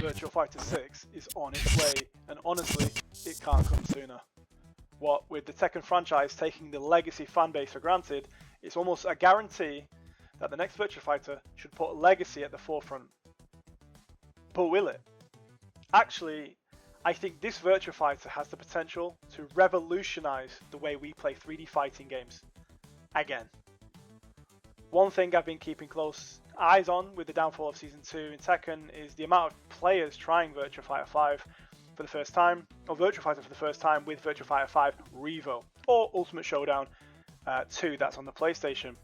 Virtua Fighter 6 is on its way, and honestly, it can't come sooner. What with the Tekken franchise taking the legacy fanbase for granted, it's almost a guarantee that the next Virtua Fighter should put legacy at the forefront. But will it? Actually, I think this Virtua Fighter has the potential to revolutionize the way we play 3D fighting games. Again. One thing I've been keeping close eyes on with the downfall of Season 2 in Tekken is the amount of players trying Virtua Fighter 5 for the first time, or Virtua Fighter for the first time with Virtua Fighter 5 Revo, or Ultimate Showdown 2 that's on the PlayStation.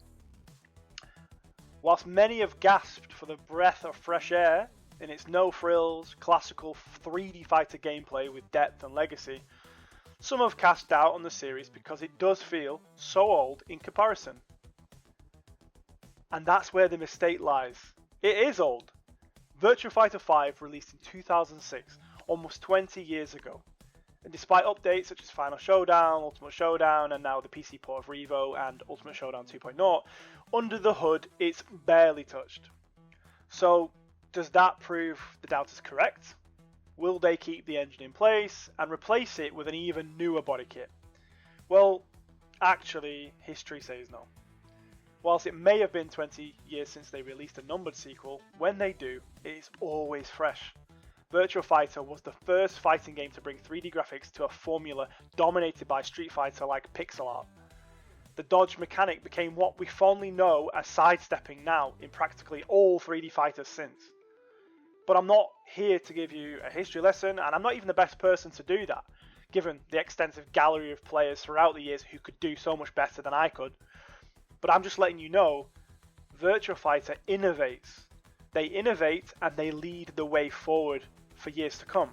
Whilst many have gasped for the breath of fresh air in its no-frills, classical 3D fighter gameplay with depth and legacy, some have cast doubt on the series because it does feel so old in comparison. And that's where the mistake lies. It is old. Virtua Fighter 5 released in 2006, almost 20 years ago. And despite updates such as Final Showdown, Ultimate Showdown, and now the PC port of Revo and Ultimate Showdown 2.0, under the hood it's barely touched. So, does that prove the doubt is correct? Will they keep the engine in place and replace it with an even newer body kit? Well, actually, history says no. Whilst it may have been 20 years since they released a numbered sequel, when they do, it is always fresh. Virtua Fighter was the first fighting game to bring 3D graphics to a formula dominated by Street Fighter-like pixel art. The dodge mechanic became what we fondly know as sidestepping now in practically all 3D fighters since. But I'm not here to give you a history lesson, and I'm not even the best person to do that, given the extensive gallery of players throughout the years who could do so much better than I could. But I'm just letting you know, Virtua Fighter innovates. They innovate and they lead the way forward for years to come.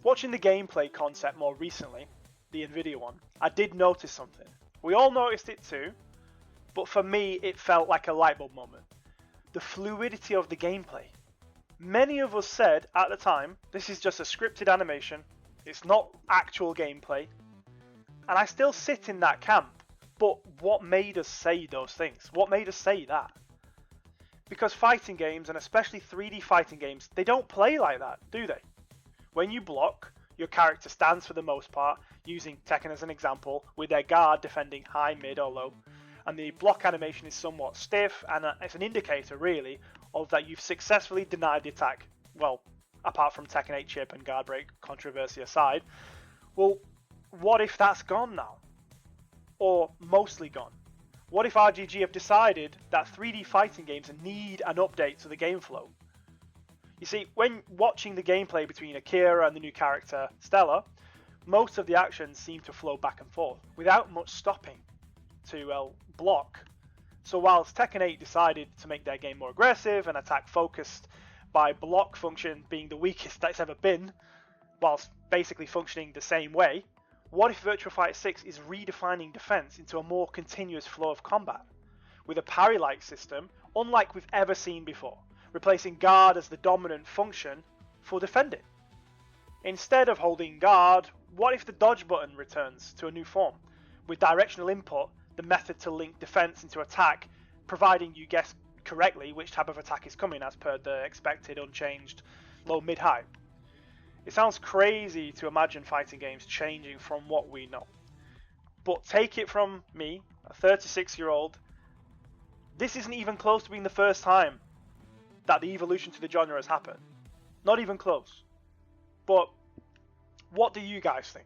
Watching the gameplay concept more recently, the Nvidia one, I did notice something. We all noticed it too, but for me it felt like a light bulb moment. The fluidity of the gameplay. Many of us said at the time, this is just a scripted animation, it's not actual gameplay, and I still sit in that camp. But what made us say those things? What made us say that? Because fighting games, and especially 3D fighting games, they don't play like that, do they? When you block, your character stands for the most part, using Tekken as an example, with their guard defending high, mid or low, and the block animation is somewhat stiff, and it's an indicator really of that you've successfully denied the attack. Well, apart from Tekken 8 chip and guard break controversy aside. Well, what if that's gone now? Or mostly gone? What if RGG have decided that 3D fighting games need an update to the game flow? You see, when watching the gameplay between Akira and the new character Stella, most of the actions seem to flow back and forth without much stopping to block. So whilst Tekken 8 decided to make their game more aggressive and attack focused by block function being the weakest that it's ever been, whilst basically functioning the same way, what if Virtua Fighter 6 is redefining defense into a more continuous flow of combat, with a parry-like system unlike we've ever seen before, replacing guard as the dominant function for defending? Instead of holding guard, what if the dodge button returns to a new form, with directional input, the method to link defense into attack, providing you guess correctly which type of attack is coming as per the expected unchanged low, mid, high? It sounds crazy to imagine fighting games changing from what we know. But take it from me, a 36-year-old, this isn't even close to being the first time that the evolution to the genre has happened. Not even close. But what do you guys think?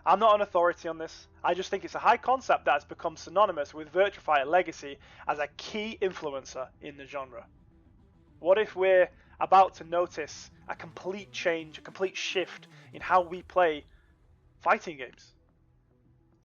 I'm not an authority on this. I just think it's a high concept that has become synonymous with Virtua Fighter Legacy as a key influencer in the genre. What if we're about to notice a complete change, a complete shift in how we play fighting games?